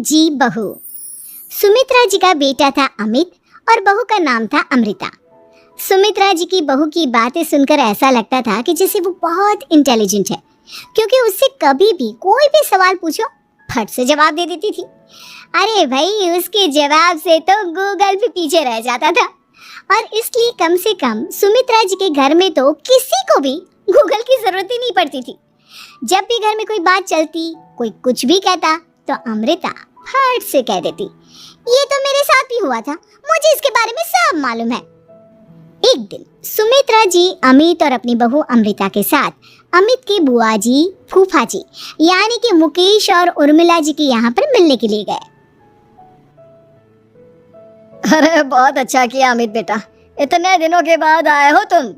जी बहू। सुमित्रा जी का बेटा था अमित और बहू का नाम था अमृता। सुमित्रा जी की बहू की बातें सुनकर ऐसा लगता था कि जैसे वो बहुत इंटेलिजेंट है, क्योंकि उससे कभी भी कोई भी सवाल पूछो फट से जवाब दे देती थी। अरे भाई, उसके जवाब से तो गूगल भी पीछे रह जाता था। और इसलिए कम से कम सुमित्रा जी के घर में तो किसी को भी गूगल की जरूरत ही नहीं पड़ती थी। जब भी घर में कोई बात चलती, कोई कुछ भी कहता, तो अमृता फट से कह देती, ये तो मेरे साथ भी हुआ था, मुझे इसके बारे में सब मालूम है। एक दिन सुमित्रा जी अमित और अपनी बहू अमृता के साथ अमित के बुआ जी, फूफा जी यानी कि मुकेश और उर्मिला जी के यहाँ पर मिलने के लिए गए। अरे बहुत अच्छा किया अमित बेटा, इतने दिनों के बाद आए हो तुम।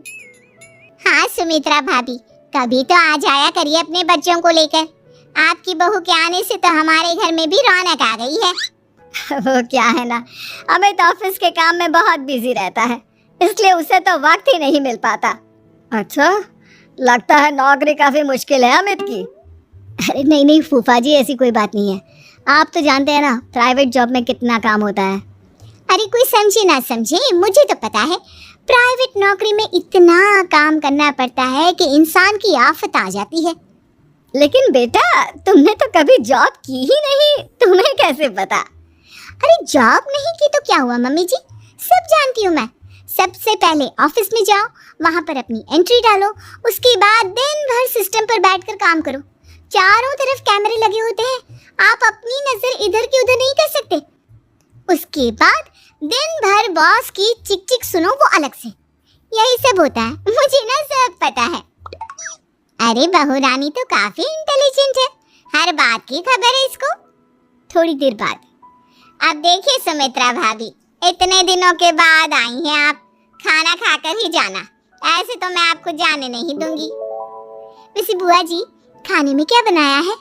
हाँ सुमित्रा भाभी, कभी तो आ जाया करिए अपने बच्चों को लेकर। आपकी बहू के आने से तो हमारे घर में भी रौनक आ गई है। वो क्या है ना, अमित ऑफिस के काम में बहुत बिजी रहता है, इसलिए उसे तो वक्त ही नहीं मिल पाता। अच्छा, लगता है नौकरी काफी मुश्किल है अमित की। अरे नहीं नहीं फूफा जी, ऐसी कोई बात नहीं है। आप तो जानते हैं ना प्राइवेट जॉब में कितना काम होता है। अरे कोई समझे ना समझे, मुझे तो पता है प्राइवेट नौकरी में इतना काम करना पड़ता है कि इंसान की आफत आ जाती है। लेकिन बेटा, तुमने तो कभी जॉब की ही नहीं, तुम्हें कैसे पता? अरे जॉब नहीं की तो क्या हुआ मम्मी जी, सब जानती हूँ मैं। सबसे पहले ऑफिस में जाओ, वहाँ पर अपनी एंट्री डालो, उसके बाद दिन भर सिस्टम पर बैठकर काम करो। चारों तरफ कैमरे लगे होते हैं, आप अपनी नजर इधर की उधर नहीं कर सकते। उसके बाद दिन भर बॉस की चिक चिक सुनो, वो अलग से। यही सब होता है, मुझे ना सब पता है। अरे बहू रानी तो काफी इंटेलिजेंट है, हर बात की खबर है इसको। थोड़ी देर बाद, अब देखिए सुमित्रा भाभी, इतने दिनों के बाद आई हैं आप, खाना खाकर ही जाना, ऐसे तो मैं आपको जाने नहीं दूंगी। वैसे बुआ जी, खाने में क्या बनाया है?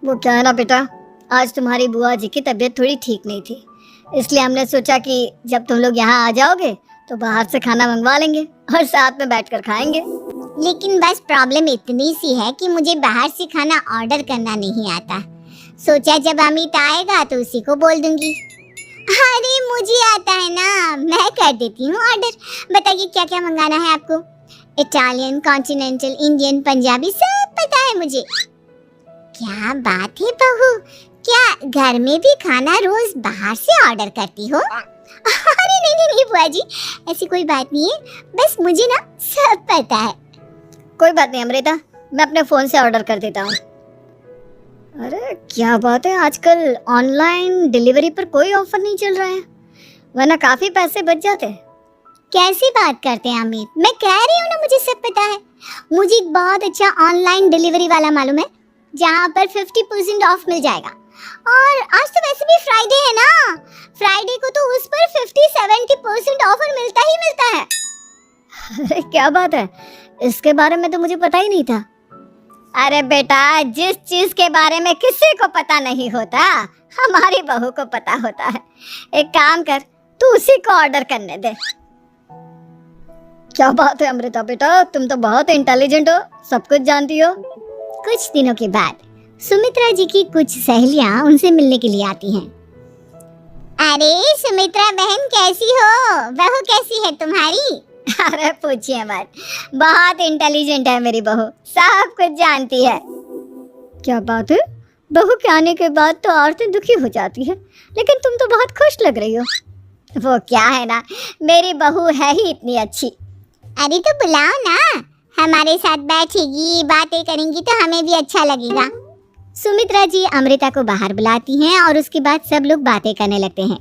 वो क्या है ना बेटा, आज तुम्हारी बुआ जी की तबीयत थोड़ी ठीक नहीं थी, इसलिए हमने सोचा कि जब तुम लोग यहाँ आ जाओगे तो बाहर से खाना मंगवा लेंगे और साथ में बैठकर खाएंगे। लेकिन बस प्रॉब्लम इतनी सी है कि मुझे बाहर से खाना ऑर्डर करना नहीं आता। सोचा जब अमित आएगा तो उसी को बोल दूंगी। अरे मुझे आता है ना, मैं कर देती हूँ ऑर्डर। बताइए क्या क्या मंगाना है आपको? इटालियन, कॉन्टिनेंटल, इंडियन, पंजाबी, सब पता है मुझे। क्या बात है बहू, क्या घर में भी खाना रोज बाहर से ऑर्डर करती हो? अरे नहीं बुआ जी, ऐसी कोई बात नहीं है, बस मुझे ना सब पता है। कोई बात नहीं अमृता, मैं अपने फोन से ऑर्डर कर देता हूँ। अरे क्या बात है, आजकल ऑनलाइन डिलीवरी पर कोई ऑफर नहीं चल रहा है, वरना काफी पैसे बच जाते। कैसी बात करते हैं अमित, मैं कह रही हूँ ना मुझे सब पता है। मुझे एक बहुत अच्छा ऑनलाइन डिलीवरी वाला मालूम है, जहाँ पर 50% ऑफ मिल जाएगा। और आज तो वैसे भी फ्राइडे है ना, फ्राइडे को तो उस पर 50-70% ऑफर मिलता ही मिलता है। अरे क्या बात है, इसके बारे में तो मुझे पता ही नहीं था। अरे बेटा, जिस चीज के बारे में किसी को पता नहीं होता, हमारी बहू को पता होता है। एक काम कर, तू उसी को ऑर्डर करने दे। क्या बात है अमृता बेटा, तुम तो बहुत इंटेलिजेंट हो, सब कुछ जानती हो। कुछ दिनों के बाद सुमित्रा जी की कुछ सहेलियां उनसे मिलने के लिए आती हैं। अरे सुमित्रा बहन कैसी हो, बहू कैसी है तुम्हारी? अरे पूछिए मत, बहुत इंटेलिजेंट है मेरी बहू, सब कुछ जानती है। क्या बात है, बहू के आने के बाद तो औरतें दुखी हो जाती है, लेकिन तुम तो बहुत खुश लग रही हो। वो क्या है ना, मेरी बहू है ही इतनी अच्छी। अरे तो बुलाओ ना, हमारे साथ बैठेगी, बातें करेंगी तो हमें भी अच्छा लगेगा। सुमित्रा जी अमृता को बाहर बुलाती हैं और उसके बाद सब लोग बातें करने लगते हैं।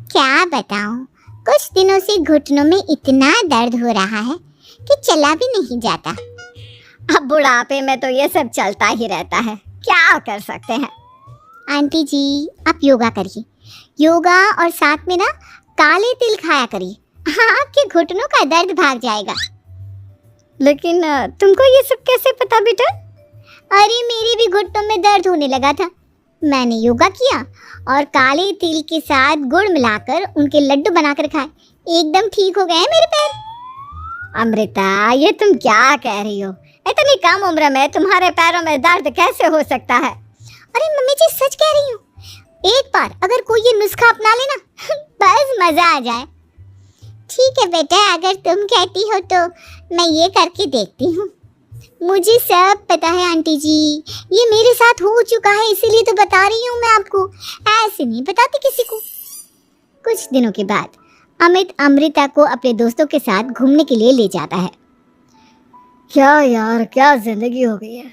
क्या बताऊं, कुछ दिनों से घुटनों में इतना दर्द हो रहा है कि चला भी नहीं जाता। अब बुढ़ापे में तो ये सब चलता ही रहता है, क्या कर सकते हैं। आंटी जी, आप योगा करिए, योगा और साथ में ना काले तिल खाया करिए, आपके घुटनों का दर्द भाग जाएगा। लेकिन तुमको ये सब कैसे पता बेटा? अरे मेरे भी घुटनों में दर्द होने लगा था, मैंने योगा किया और काले तिल के साथ गुड़ मिलाकर उनके लड्डू बनाकर खाए, एकदम ठीक हो गए मेरे पैर। अमृता, ये तुम क्या कह रही हो? इतनी कम उम्र में तुम्हारे पैरों में दर्द कैसे हो सकता है? अरे मम्मी जी सच कह रही हूँ, बार अगर कोई ये नुस्खा अपना लेना बस मजा आ जाए। ठीक है बेटा, अगर तुम कहती हो तो मैं ये करके देखती हूँ। मुझे सब पता है आंटी जी, ये मेरे साथ हो चुका है, इसीलिए तो बता रही हूँ मैं आपको, ऐसे नहीं बताती किसी को। कुछ दिनों के बाद अमित अमृता को अपने दोस्तों के साथ घूमने के लिए ले जाता है। क्या यार, क्या जिंदगी हो गई है।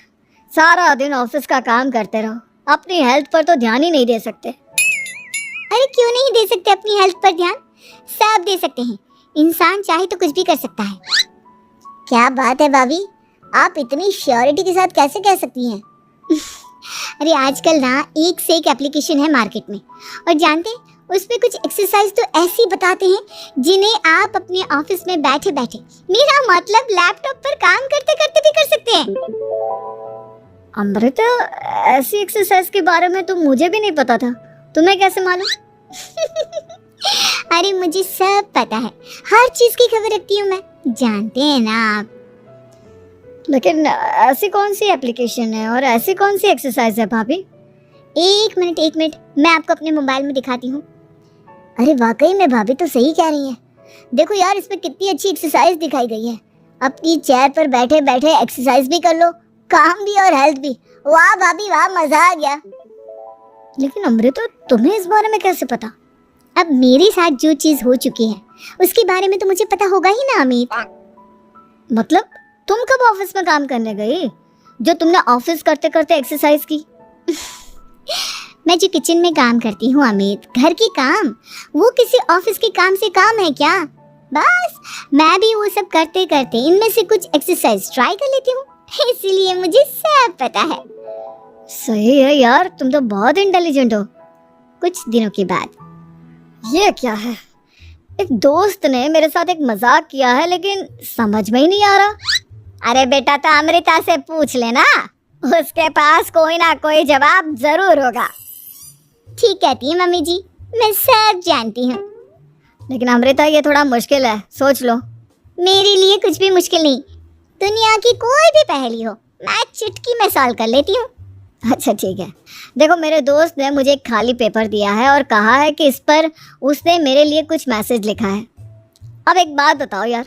सारा दिन ऑफिस का काम करते रहो, अपनी हेल्थ पर तो ध्यान ही नहीं दे सकते। अरे क्यों नहीं दे सकते अपनी हेल्थ पर ध्यान? सब दे सकते हैं, इंसान चाहे तो कुछ भी कर सकता है। क्या बात है भाभी, आप इतनी श्योरिटी के साथ कैसे कह सकती हैं? अरे आजकल ना एक से एक एप्लीकेशन है मार्केट में, और जानते हैं उसमें कुछ एक्सरसाइज तो ऐसी बताते हैं जिन्हें आप अपने ऑफिस में बैठे बैठे, मेरा मतलब लैपटॉप पर काम करते करते भी कर सकते हैं। अमृता, ऐसी एक्सरसाइज के बारे में तो मुझे भी नहीं पता था, तुम्हें कैसे मालूम? अरे मुझे सब पता है, हर चीज की खबर रखती हूँ मैं, जानते हैं ना आप। लेकिन ऐसी कौन सी एप्लीकेशन है और ऐसी कौन सी एक्सरसाइज है भाभी? एक मिनट, मैं आपको अपने मोबाइल में दिखाती हूँ। अरे वाकई में भाभी तो सही कह रही हैं। देखो यार, इसमें कितनी अच्छी एक्सरसाइज दिखाई गई है। अपनी चेयर पर बैठे बैठे एक्सरसाइज भी कर लो, काम भी और हेल्थ भी। वाह भाभी वाह, मजा आ गया। लेकिन अमृता, तुम्हें इस बारे में कैसे पता? अब मेरे साथ जो चीज हो चुकी है उसके बारे में तो मुझे पता होगा ही ना अमित। मतलब तुम कब ऑफिस में काम करने गई जो तुमने ऑफिस करते करते एक्सरसाइज की? मैं जो किचन में काम करती हूँ अमित, घर के काम, वो किसी ऑफिस के काम से काम है क्या? बस मैं भी वो सब करते करते इनमें से कुछ एक्सरसाइज ट्राई कर लेती हूँ, इसीलिए मुझे सब पता है। सही है यार, तुम तो बहुत इंटेलिजेंट हो। कुछ दिनों के बाद, ये क्या है? एक दोस्त ने मेरे साथ एक मजाक किया है, लेकिन समझ में ही नहीं आ रहा। अरे बेटा, तो अमृता से पूछ लेना, उसके पास कोई ना कोई जवाब जरूर होगा। ठीक कहती है मम्मी जी, मैं सब जानती हूँ। लेकिन अमृता, ये थोड़ा मुश्किल है, सोच लो। मेरे लिए कुछ भी मुश्किल नहीं, दुनिया की कोई भी पहेली हो मैं चुटकी में सॉल्व कर लेती हूँ। अच्छा ठीक है, देखो मेरे दोस्त ने मुझे एक खाली पेपर दिया है और कहा है कि इस पर उसने मेरे लिए कुछ मैसेज लिखा है। अब एक बात बताओ यार,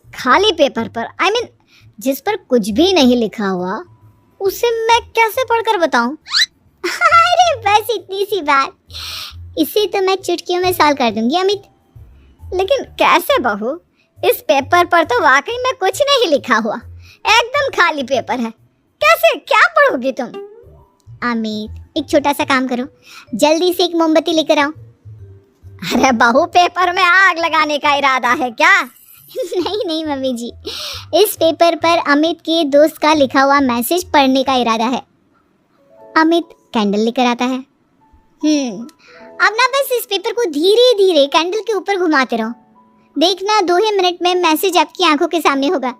खाली पेपर पर, I mean, जिस पर कुछ भी नहीं लिखा हुआ, उसे मैं कैसे पढ़कर बताऊं? अरे बस इतनी सी बात, इसे तो मैं चुटकियों में सॉल्व कर दूंगी अमित। लेकिन कैसे बहू? इस पेपर पर तो वाकई में कुछ नहीं लिखा हुआ, एकदम खाली पेपर है, कैसे, क्या पढ़ोगी तुम? अमित, एक छोटा सा काम करो, जल्दी से एक मोमबत्ती लेकर आओ। अरे बहू, पेपर में आग लगाने का इरादा है क्या? नहीं मम्मी जी, इस पेपर पर अमित के दोस्त का लिखा हुआ मैसेज पढ़ने का इरादा है। अमित कैंडल लेकर आता है। अब ना बस इस पेपर को धीरे धीरे कैंडल के ऊपर घुमाते रहो, देखना 2 ही मिनट में मैसेज आपकी आंखों के सामने होगा।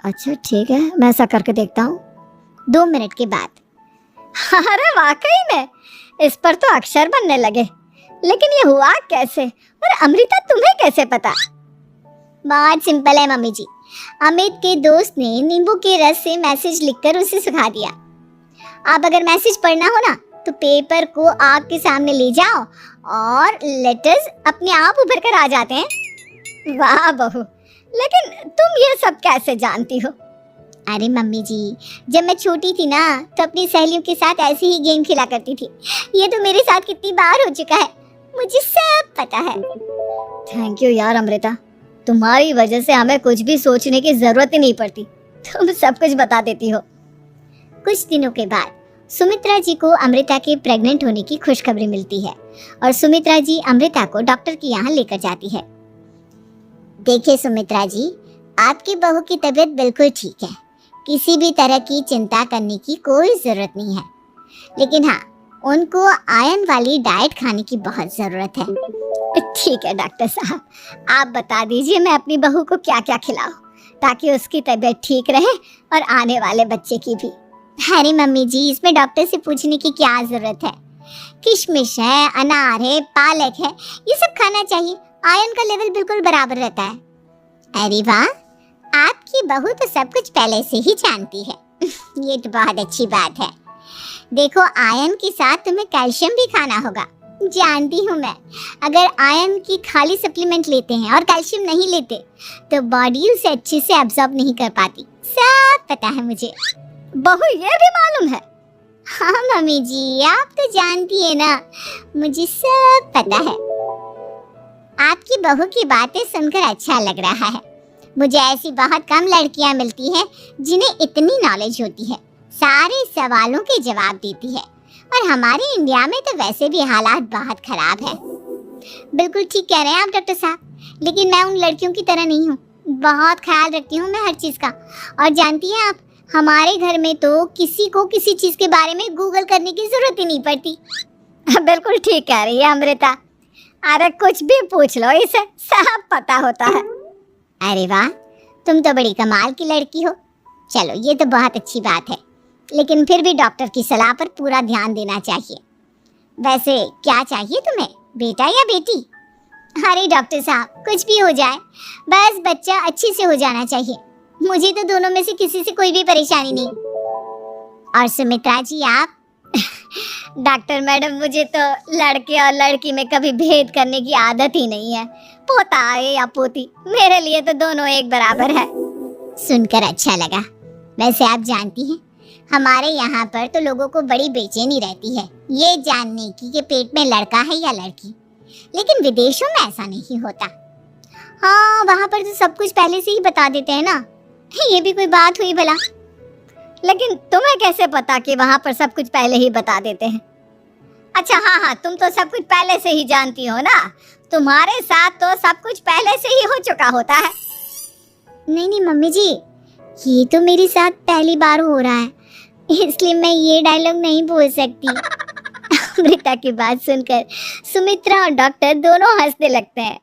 अच्छा ठीक है, मैं ऐसा करके देखता हूँ। 2 मिनट के बाद, अरे वाकई में इस पर तो अक्षर बनने लगे, लेकिन ये हुआ कैसे? और अमृता, तुम्हें कैसे पता? बहुत सिंपल है मम्मी जी, अमित के दोस्त ने नींबू के रस से मैसेज लिखकर उसे सुखा दिया। आप अगर मैसेज पढ़ना हो ना तो पेपर को आग के सामने ले जाओ और लेटर्स अपने आप उभर कर आ जाते हैं। वाह बहू, लेकिन तुम ये सब कैसे जानती हो? अरे मम्मी जी, जब मैं छोटी थी ना तो अपनी सहेलियों के साथ ऐसे ही गेम खेला करती थी। ये तो मेरे साथ कितनी बार हो चुका है, मुझे सब पता है। थैंक यू यार अमृता, तुम्हारी वजह से हमें कुछ भी सोचने की जरूरत ही नहीं पड़ती, तुम सब कुछ बता देती हो। कुछ दिनों के बाद सुमित्रा जी को अमृता के प्रेग्नेंट होने की खुशखबरी मिलती है और सुमित्रा जी अमृता को डॉक्टर के यहाँ लेकर जाती है। देखिए सुमित्रा जी, आपकी बहू की तबीयत बिल्कुल ठीक है, किसी भी तरह की चिंता करने की कोई ज़रूरत नहीं है, लेकिन हाँ, उनको आयरन वाली डाइट खाने की बहुत ज़रूरत है। ठीक है डॉक्टर साहब, आप बता दीजिए मैं अपनी बहू को क्या क्या खिलाऊं ताकि उसकी तबीयत ठीक रहे और आने वाले बच्चे की भी। अरे मम्मी जी, इसमें डॉक्टर से पूछने की क्या ज़रूरत है? किशमिश है, अनार है, पालक है, ये सब खाना चाहिए, आयरन का लेवल बिल्कुल बराबर रहता है। अरे वाह, आपकी बहू तो सब कुछ पहले से ही जानती है। ये तो बहुत अच्छी बात है। देखो, आयरन के साथ तुम्हें कैल्शियम भी खाना होगा। जानती हूँ मैं, अगर आयरन की खाली सप्लीमेंट लेते हैं और कैल्शियम नहीं लेते तो बॉडी उसे अच्छे से एब्जॉर्ब नहीं कर पाती। सब पता है मुझे। बहू ये भी मालूम है? हाँ मम्मी जी, आप तो जानती है ना, मुझे सब पता है। आपकी बहू की बातें सुनकर अच्छा लग रहा है। मुझे ऐसी बहुत कम लड़कियां मिलती हैं जिन्हें इतनी नॉलेज होती है, सारे सवालों के जवाब देती है। और हमारे इंडिया में तो वैसे भी हालात बहुत खराब है। बिल्कुल ठीक कह रहे हैं आप डॉक्टर साहब, लेकिन मैं उन लड़कियों की तरह नहीं हूँ। बहुत ख्याल रखती हूँ मैं हर चीज़ का। और जानती हैं आप, हमारे घर में तो किसी को किसी चीज़ के बारे में गूगल करने की जरूरत ही नहीं पड़ती। बिल्कुल ठीक कह रही है अमृता। अरे कुछ भी पूछ लो, इसे सब पता होता है। अरे वाह, तुम तो बड़ी कमाल की लड़की हो। चलो, ये तो बहुत अच्छी बात है, लेकिन फिर भी डॉक्टर की सलाह पर पूरा ध्यान देना चाहिए। वैसे क्या चाहिए तुम्हें, बेटा या बेटी? अरे डॉक्टर साहब, कुछ भी हो जाए, बस बच्चा अच्छे से हो जाना चाहिए। मुझे तो दोनों में से किसी से कोई भी परेशानी नहीं। और सुमित्रा जी आप? डॉक्टर मैडम, मुझे तो लड़के और लड़की में कभी भेद करने की आदत ही नहीं है। पोता आए या पोती, मेरे लिए तो दोनों एक बराबर है। सुनकर अच्छा लगा। वैसे आप जानती हैं, हमारे यहाँ पर तो लोगों को बड़ी बेचैनी रहती है ये जानने की कि पेट में लड़का है या लड़की, लेकिन विदेशों में ऐसा नहीं होता। हाँ, वहाँ पर तो सब कुछ पहले से ही बता देते हैं ना। ये भी कोई बात हुई भला? लेकिन तुम्हें कैसे पता कि वहाँ पर सब कुछ पहले ही बता देते हैं? अच्छा हाँ, तुम तो सब कुछ पहले से ही जानती हो ना। तुम्हारे साथ तो सब कुछ पहले से ही हो चुका होता है। नहीं मम्मी जी, ये तो मेरे साथ पहली बार हो रहा है, इसलिए मैं ये डायलॉग नहीं बोल सकती। अमृता की बात सुनकर सुमित्रा और डॉक्टर दोनों हंसने लगते हैं।